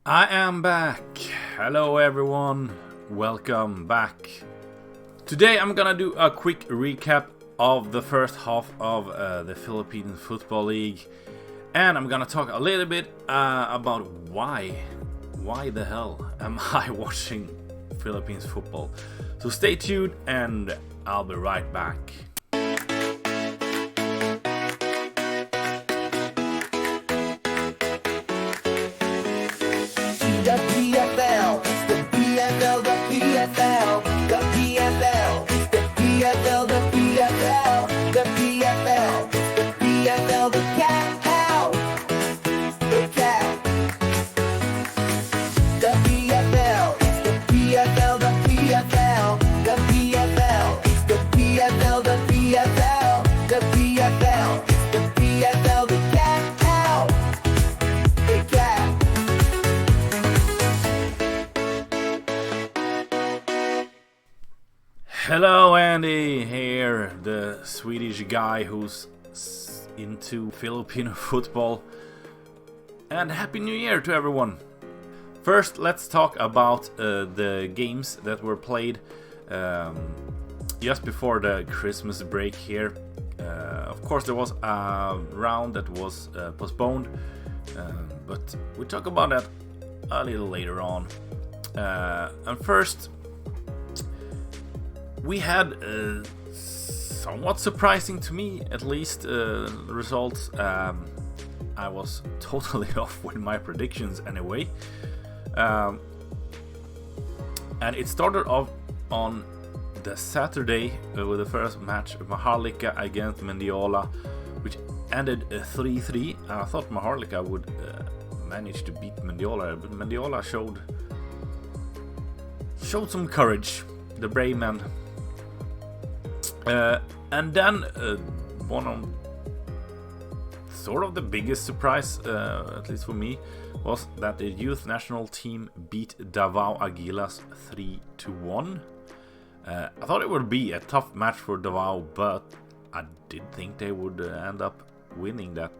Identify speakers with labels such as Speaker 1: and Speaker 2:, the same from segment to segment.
Speaker 1: I am back. Hello everyone, welcome back. Today I'm gonna do a quick recap of the first half of the Philippine Football League, and I'm gonna talk a little bit about why the hell am I watching Philippines football. So stay tuned and I'll be right back.
Speaker 2: The PFL, the PFL, the PFL, the PFL, the PFL, the PFL, the PFL, the PFL, the cow, the cow. The PFL, the PFL, the PFL, the PFL, the PFL, the PFL, the PFL, the PFL, the cow, the cow.
Speaker 1: Hello, Andy here, the Swedish guy who's into Filipino football. And Happy New Year to everyone. First, let's talk about the games that were played just before the Christmas break here. Of course, there was a round that was postponed, but we'll talk about that a little later on. And first, we had somewhat surprising to me, at least, results. I was totally off with my predictions anyway. And it started off on the Saturday with the first match, Maharlika against Mendiola, which ended 3-3. I thought Maharlika would manage to beat Mendiola, but Mendiola showed some courage, the brave man. And then one of sort of the biggest surprise, at least for me, was that the youth national team beat Davao Aguilas 3-1. I thought it would be a tough match for Davao, but I did think they would end up winning that.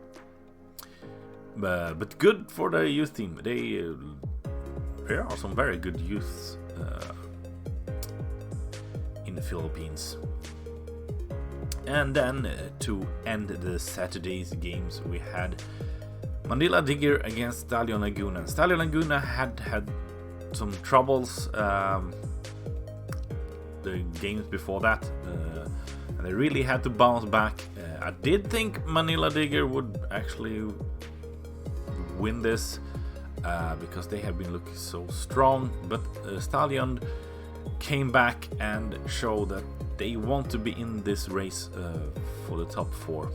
Speaker 1: But good for the youth team. There are some very good youths in the Philippines. And then to end the Saturday's games, we had Manila Digger against Stallion Laguna. Stallion Laguna had some troubles the games before that, and they really had to bounce back. I did think Manila Digger would actually win this because they have been looking so strong, but Stallion came back and showed that they want to be in this race for the top 4.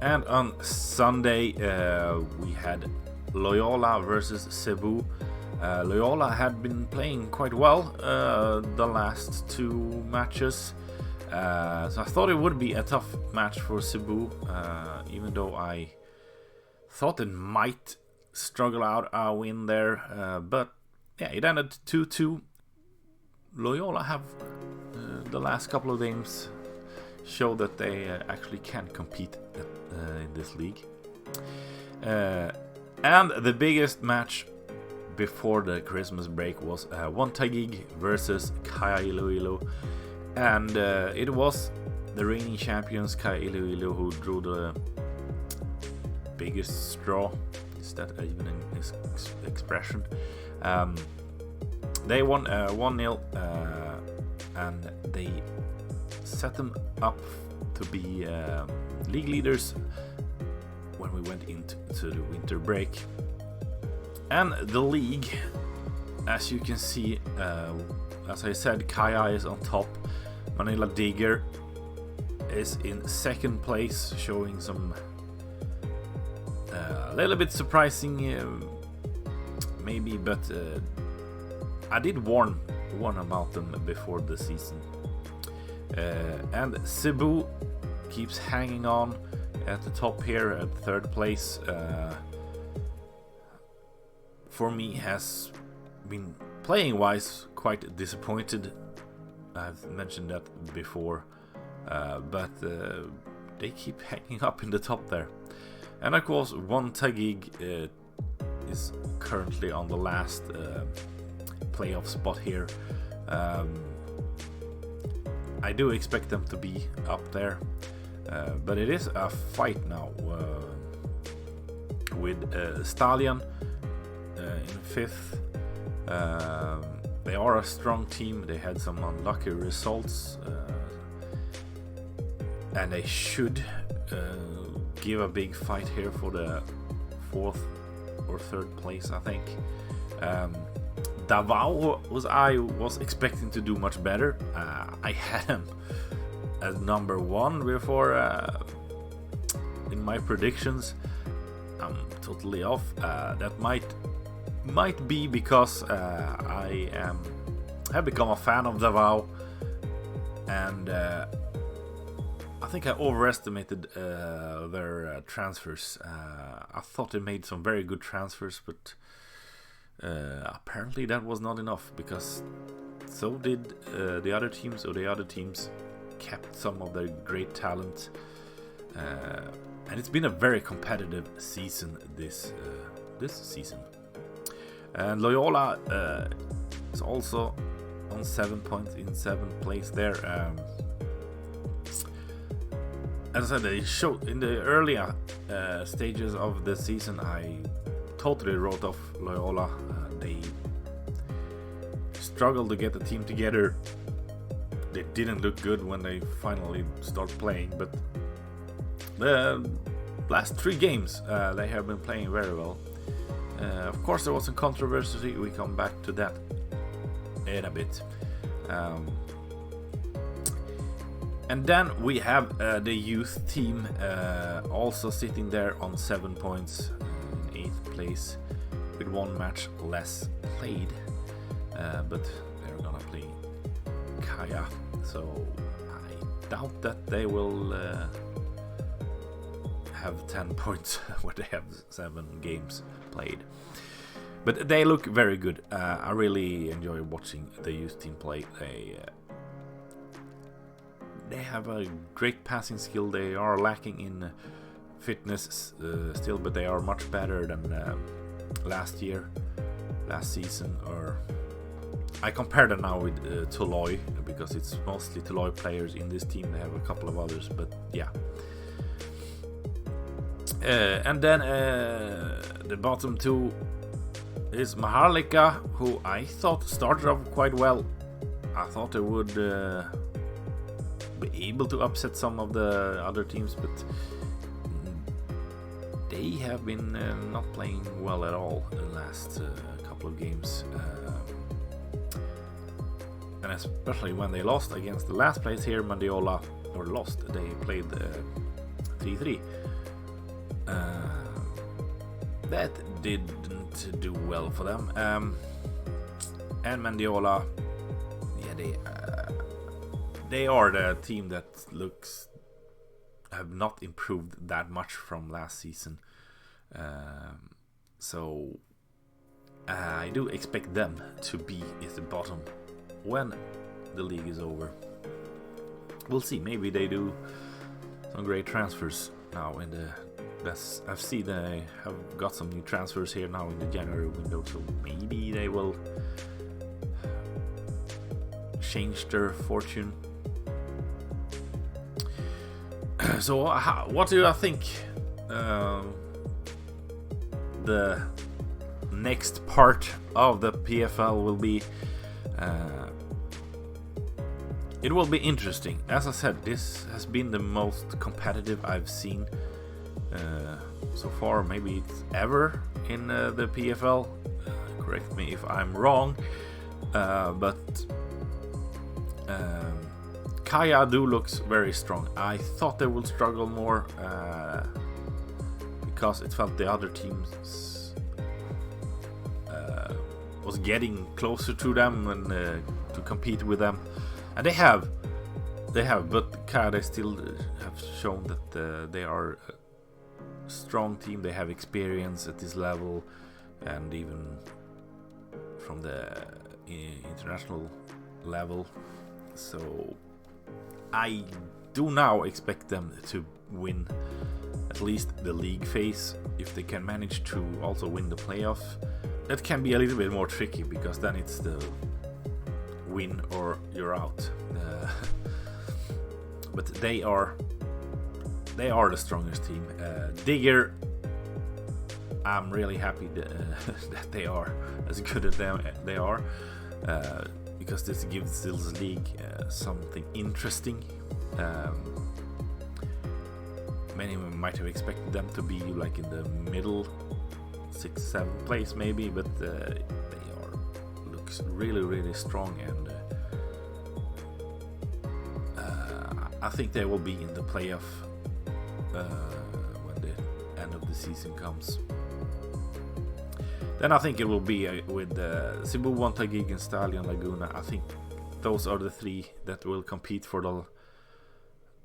Speaker 1: And on Sunday we had Loyola versus Cebu. Loyola had been playing quite well the last 2 matches, so I thought it would be a tough match for Cebu, even though I thought it might struggle out a win there, but yeah, it ended 2-2. Loyola have the last couple of games show that they actually can compete in this league. And the biggest match before the Christmas break was One Taguig versus Kaya-Iloilo, and it was the reigning champions Kaya-Iloilo who drew the biggest straw. Is that even an expression? They won 1-0, and they set them up to be league leaders when we went into the winter break. And the league, as you can see, as I said, Kaya is on top. Manila Digger is in second place, showing some a little bit surprising, maybe, but I did warn about them before the season. And Cebu keeps hanging on at the top here at third place. For me, has been playing wise quite disappointed. I've mentioned that before, but they keep hanging up in the top there. And of course, One Taguig is currently on the last playoff spot here. I do expect them to be up there, but it is a fight now with Stallion in 5th. They are a strong team. They had some unlucky results, and they should give a big fight here for the 4th or 3rd place, I think. Davao I was expecting to do much better. I had him as number 1 before in my predictions. I'm totally off. That might be because I have become a fan of Davao, and I think I overestimated their transfers. I thought they made some very good transfers, but apparently that was not enough, because so did the other teams, or the other teams kept some of their great talent. And it's been a very competitive season this season. And Loyola is also on 7 points in 7th place there. As I said, they showed in the earlier stages of the season, I totally wrote off Loyola. They struggled to get the team together. They didn't look good when they finally start playing, but the last 3 games they have been playing very well. Of course, there was some controversy. We come back to that in a bit. And then we have the youth team also sitting there on 7 points in 8th place with 1 match less played. But they're gonna play Kaya, so I doubt that they will have 10 points where they have 7 games played. But they look very good. I really enjoy watching the youth team play. They have a great passing skill. They are lacking in fitness still, but they are much better than last season. Or I compare them now with Toloi, because it's mostly Toloi players in this team. They have a couple of others, but yeah. And then the bottom 2 is Maharlika, who I thought started off quite well. I thought they would be able to upset some of the other teams, but they have been not playing well at all in the last couple of games. And especially when they lost against the last place here, Mandiola, or lost, they played 3-3. That didn't do well for them. And Mandiola, yeah, they are the team that have not improved that much from last season. So I do expect them to be at the bottom when the league is over. We'll see. Maybe they do some great transfers now in the. I've seen they have got some new transfers here now in the January window, so maybe they will change their fortune. So what do I think the next part of the PFL will be? It will be interesting. As I said, this has been the most competitive I've seen so far, maybe it's ever in the PFL. Correct me if I'm wrong, but Kaya looks very strong. I thought they would struggle more because it felt the other teams was getting closer to them and to compete with them, and they have, but Kaya, they still have shown that they are a strong team. They have experience at this level, and even from the international level. So I do now expect them to win at least the league phase. If they can manage to also win the playoff, that can be a little bit more tricky, because then it's the win or you're out. But they are the strongest team. Digger, I'm really happy that they are as good as they are, because this gives this league something interesting. Many might have expected them to be like in the middle 6th, 7th place maybe, but looks really strong, and I think they will be in the playoff when the end of the season comes. Then I think it will be with Cebu, Tagig, and Stallion Laguna. I think those are the three that will compete for the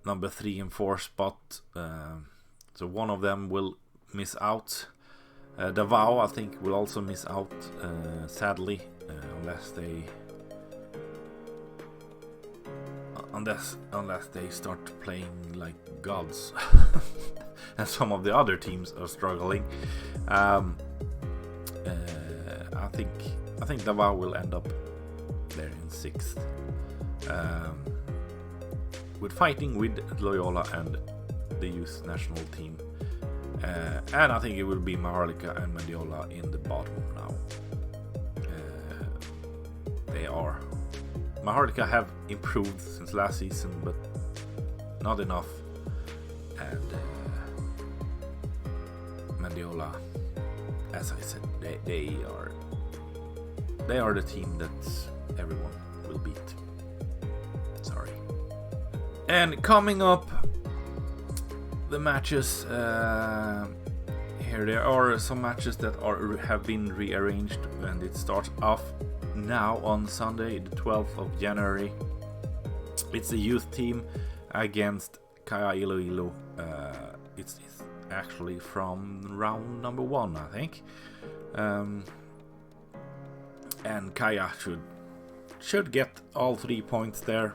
Speaker 1: number 3 and 4 spot. So one of them will miss out. Davao, I think, will also miss out, sadly, unless they start playing like gods, and some of the other teams are struggling. I think Davao will end up there in 6th, with fighting with Loyola and the youth national team. And I think it will be Maharlika and Mendiola in the bottom now. Maharlika have improved since last season, but not enough. And Mendiola, as I said, they are the team that everyone will beat. Sorry. And coming up, the matches, here there are some matches that have been rearranged, and it starts off now on Sunday, the 12th of January. It's the youth team against Kaya-Iloilo. It's actually from round number 1, I think. And Kaya should get all 3 points there,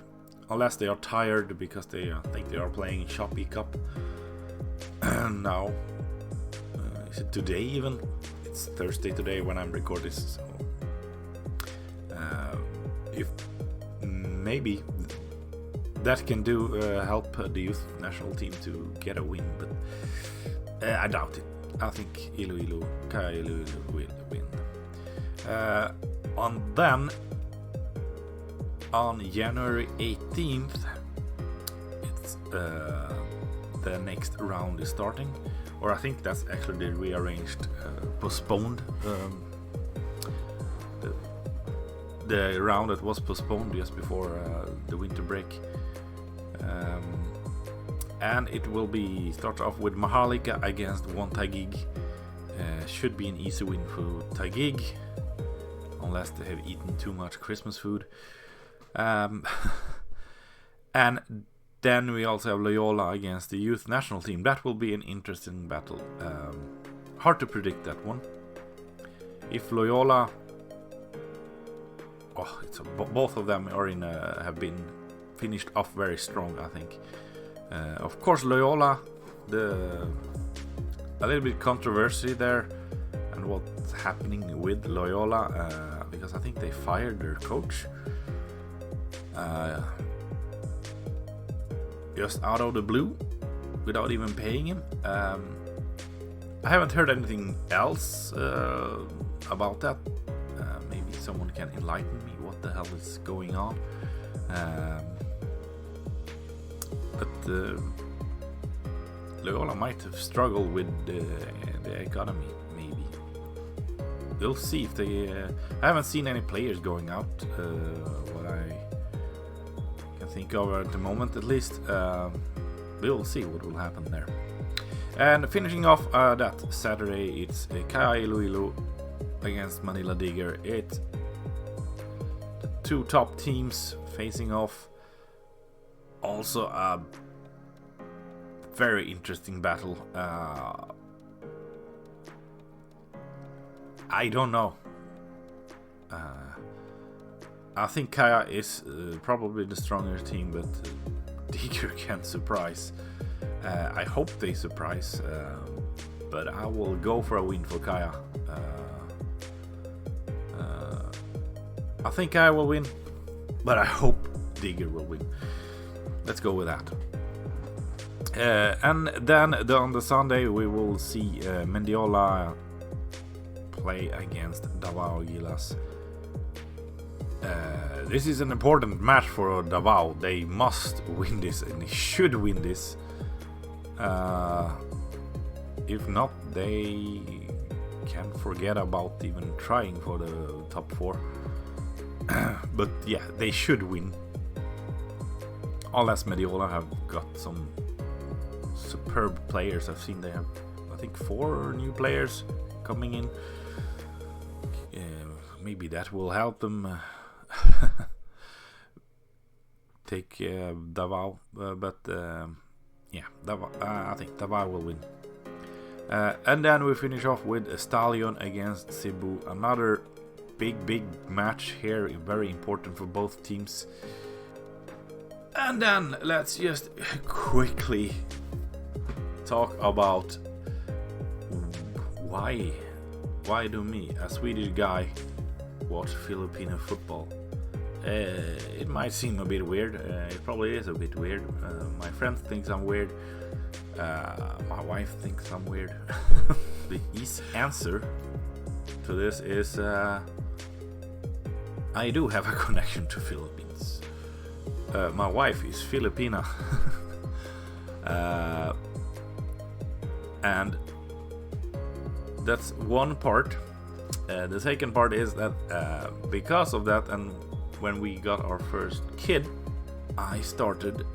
Speaker 1: unless they are tired, because I think they are playing Shopee Cup now. Is it today even? It's Thursday today when I'm recording this, so if maybe that can help the youth national team to get a win, but I doubt it. I think Kaya-Iloilo will win. On January 18th, it's the next round is starting, or I think that's actually the rearranged, postponed. The round that was postponed just before the winter break, and it will be start off with Maharlika against Tagig. Should be an easy win for Tagig, unless they have eaten too much Christmas food. And then we also have Loyola against the youth national team. That will be an interesting battle. Hard to predict that one. If Loyola, both of them are have been finished off very strong, I think. Of course, Loyola, a little bit controversy there, and what's happening with Loyola, because I think they fired their coach. Just out of the blue, without even paying him. I haven't heard anything else about that. Maybe someone can enlighten me what the hell is going on. But Loyola might have struggled with the economy, maybe. We'll see if they... I haven't seen any players going out, what I can think of at the moment, at least. We'll see what will happen there. And finishing off that Saturday, it's Kaya-Iloilo against Manila Digger. It's the two top teams facing off. Also a very interesting battle. I don't know. I think Kaya is probably the stronger team, but Digger can surprise. I hope they surprise, but I will go for a win for Kaya. I think I will win, but I hope Digger will win. Let's go with that. And then on the Sunday we will see Mendiola play against Davao Gilas. This is an important match for Davao. They must win this, and they should win this. If not, they can forget about even trying for the top 4. But yeah, they should win. Unless Mediola have got some superb players. I've seen they have, I think, 4 new players coming in. Maybe that will help them take Davao. But yeah, Davao, I think Davao will win. And then we finish off with Stallion against Cebu. Another big match here, very important for both teams. And then let's just quickly talk about why do me, a Swedish guy, watch Filipino football. It might seem a bit weird. It probably is a bit weird. My friends think I'm weird. My wife thinks I'm weird. The easy answer to this is I do have a connection to Philippines. My wife is Filipina. And that's one part. The second part is that because of that, and when we got our first kid, I started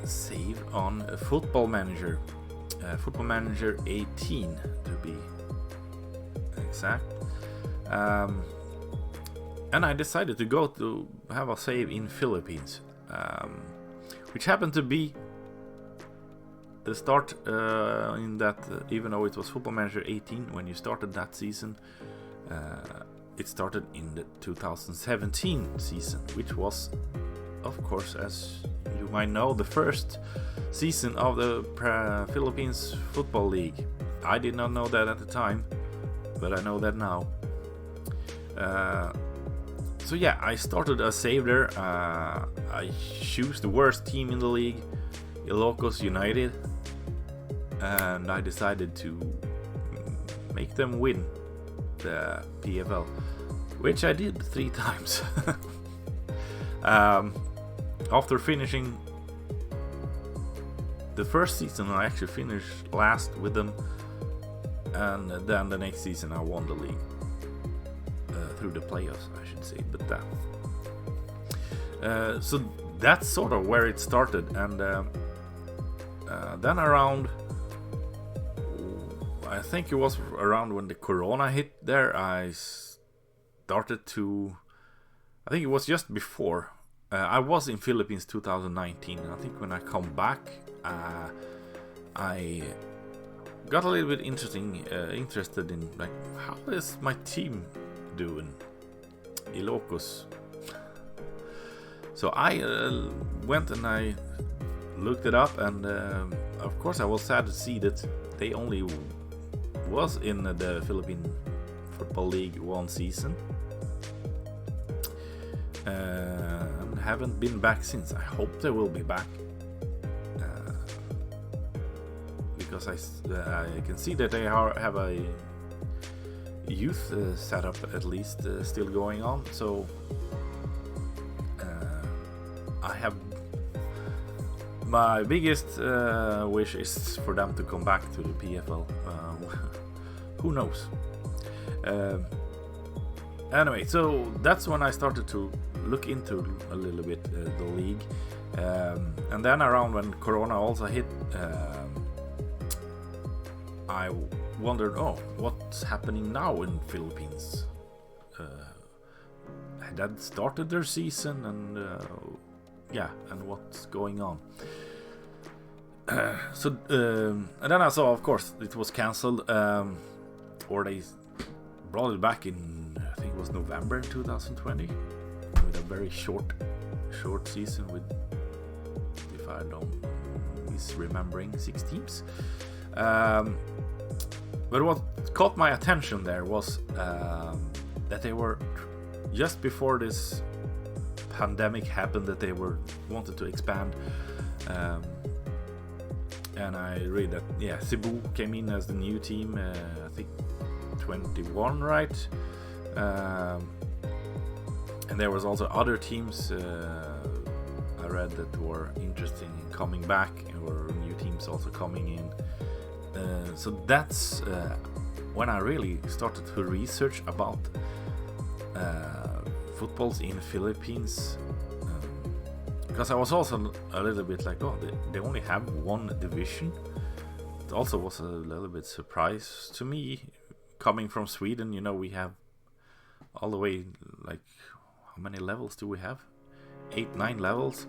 Speaker 1: save on Football Manager. Football Manager 18 to be exact. And I decided to go to have a save in Philippines, which happened to be the start in that, even though it was Football Manager 18 when you started that season, it started in the 2017 season, which was, of course, as you might know, the first season of the Philippines Football League. I did not know that at the time, but I know that now. So yeah, I started a save there. I chose the worst team in the league, Ilocos United, and I decided to make them win the PFL, which I did 3 times. After finishing the first season, I actually finished last with them, and then the next season I won the league through the playoffs, I should say. But so that's sort of where it started, and then around, I think it was around when the Corona hit there, I started to, I think it was just before. I was in Philippines 2019, and I think when I come back, I got a little bit interested in, like, how is my team doing, Ilocos. So I went and I looked it up, and of course I was sad to see that they only was in the Philippine Football League 1 season, and haven't been back since. I hope they will be back, because I can see that they have a youth setup at least still going on. So I have, my biggest wish is for them to come back to the PFL. Who knows? Anyway, so that's when I started to look into a little bit the league, and then around when Corona also hit, I wondered, what's happening now in Philippines? Had that started their season, and and what's going on? So and then I saw, of course, it was cancelled, or they brought it back in, I think it was November 2020, with a very short season with if I don't misremembering 6 teams. But what caught my attention there was that they were just before this pandemic happened, that they wanted to expand. And I read that Cebu came in as the new team, I think 21, right? And there was also other teams I read that were interested in coming back, or new teams also coming in. So that's when I really started to research about footballs in Philippines, because I was also a little bit like, oh, they only have one division. It also was a little bit surprise to me, coming from Sweden. You know, we have all the way, like, how many levels do we have? 8, 9 levels.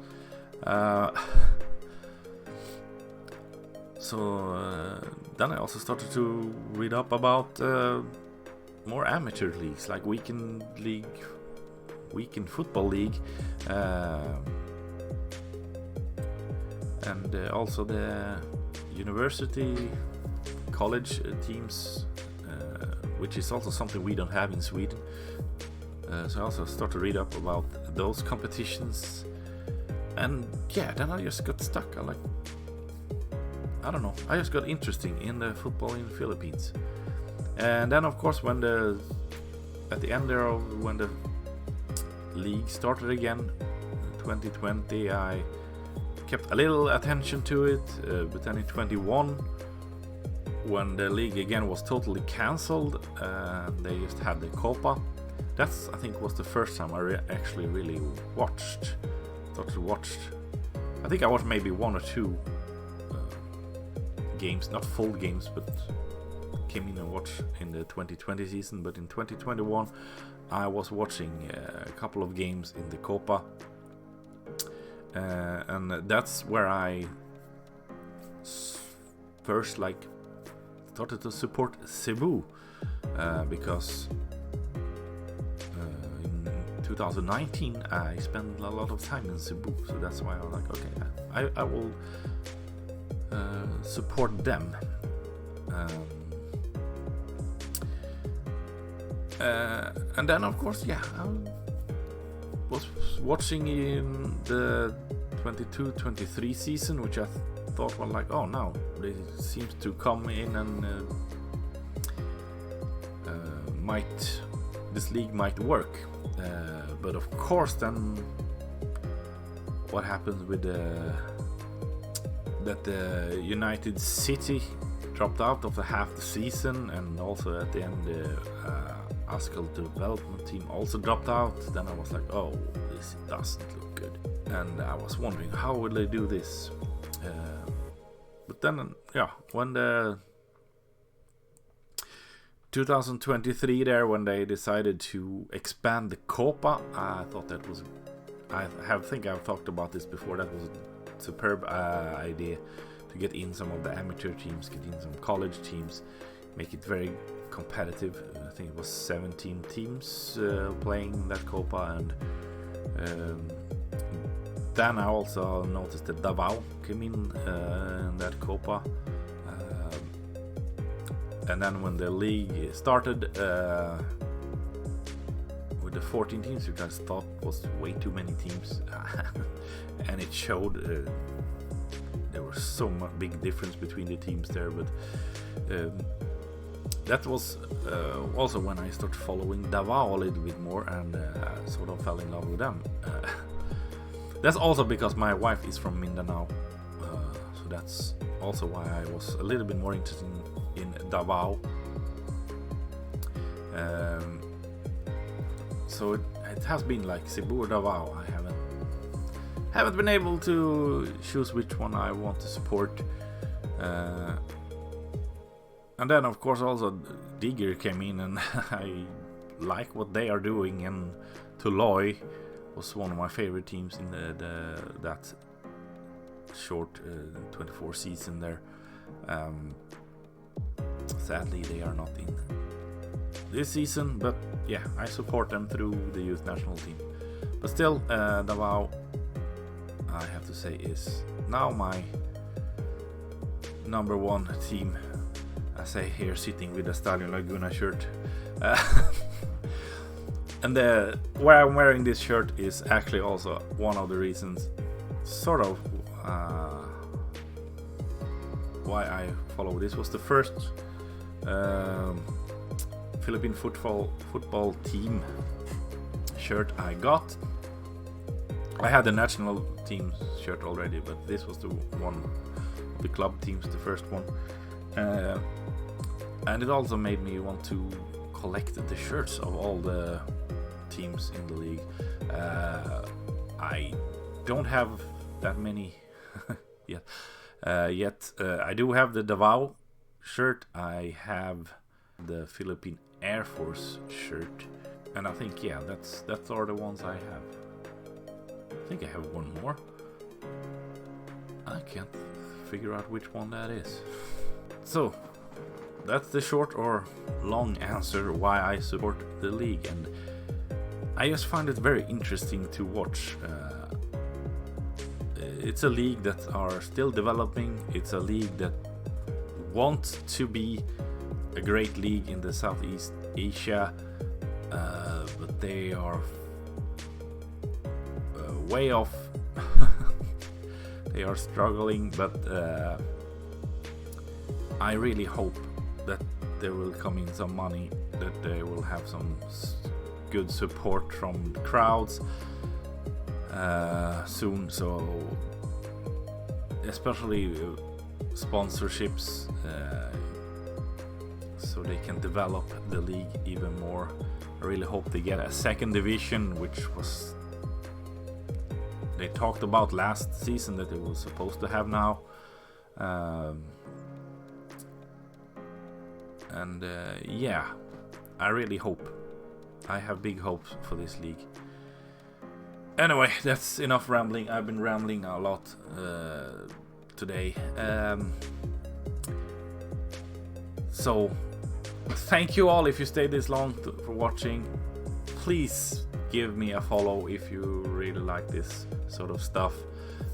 Speaker 1: So then I also started to read up about more amateur leagues, like weekend football league, and also the university college teams, which is also something we don't have in Sweden. So I also started to read up about those competitions, and then I just got stuck. I don't know, I just got interested in the football in the Philippines. And then of course when at the end there of when the league started again in 2020, I kept a little attention to it, but then in 21, when the league again was totally cancelled, they just had the Copa. That's, I think, was the first time I actually really started to watch. I think I watched maybe 1 or 2 games, not full games, but came in and watched in the 2020 season. But in 2021 I was watching a couple of games in the Copa, and that's where I first started to support Cebu, because in 2019 I spent a lot of time in Cebu, so that's why I was like, okay, I will support them. And then of course, I was watching in the 22-23 season, which I thought was like, oh no, they seems to come in and this league might work. But of course then what happens with that the United City dropped out of the half the season, and also at the end the Askel development team also dropped out. Then I was like, oh, this doesn't look good, and I was wondering how will they do this. But then when the 2023 there, when they decided to expand the Copa, I thought that was, I think I've talked about this before, that was a superb idea, to get in some of the amateur teams, get in some college teams, make it very competitive. I think it was 17 teams playing that Copa, and then I also noticed that Davao came in that Copa. And then when the league started with the 14 teams, which I thought was way too many teams, and it showed there was so much big difference between the teams there. But that was also when I started following Davao a little bit more, and sort of fell in love with them. That's also because my wife is from Mindanao, so that's also why I was a little bit more interested in Davao. So it has been like Cebu or Davao. I haven't been able to choose which one I want to support. And then of course also Digger came in, and I like what they are doing, and Tuloy was one of my favorite teams in that short 24 season there. Sadly they are not in this season, but yeah, I support them through the youth national team. But still, Davao, I think, was one of my favorite teams in that short 24 season there. Sadly they are not in this season, but yeah, I support them through the youth national team. But still, Davao I have to say, is now my number one team. I say here sitting with a Stadion Laguna shirt. And where I'm wearing this shirt is actually also one of the reasons, sort of, why I follow. This was the first Philippine football team shirt I got. I had the national team shirt already, but this was the one of the club teams, the first one. And it also made me want to collect the shirts of all the teams in the league. I don't have that many yet. I do have the Davao shirt. I have the Philippine Air Force shirt, and I think that's all the ones I have. I think I have one more. I can't figure out which one that is. So that's the short or long answer why I support the league, and I just find it very interesting to watch. It's a league that are still developing. It's a league that wants to be a great league in the Southeast Asia, but they are way off. They are struggling, but I really hope that there will come in some money, that they will have some good support from the crowds soon, so especially sponsorships, so they can develop the league even more. I really hope they get a second division, which was they talked about last season that they were supposed to have now. Yeah, I really hope. I have big hopes for this league. Anyway, that's enough rambling. I've been rambling a lot today. So thank you all if you stayed this long for watching. Please give me a follow if you really like this sort of stuff.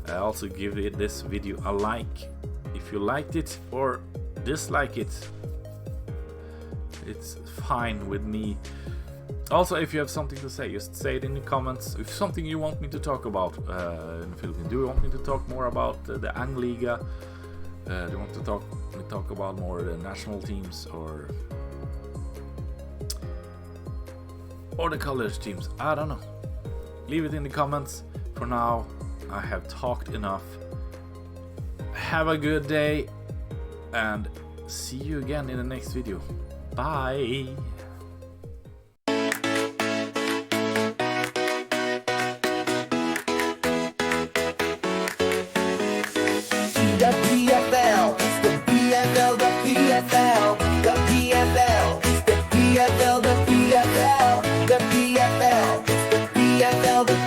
Speaker 1: Also give this video a like if you liked it, or dislike it. It's fine with me. Also, if you have something to say, just say it in the comments. If something you want me to talk about in the Philippines, do you want me to talk more about the Angliga? Do you want to talk about more the national teams or the college teams? I don't know. Leave it in the comments. For now, I have talked enough. Have a good day, and see you again in the next video. Bye.
Speaker 2: The PFL, the PFL, the PFL, the PFL, the PFL, the PFL, the PFL, the PFL, the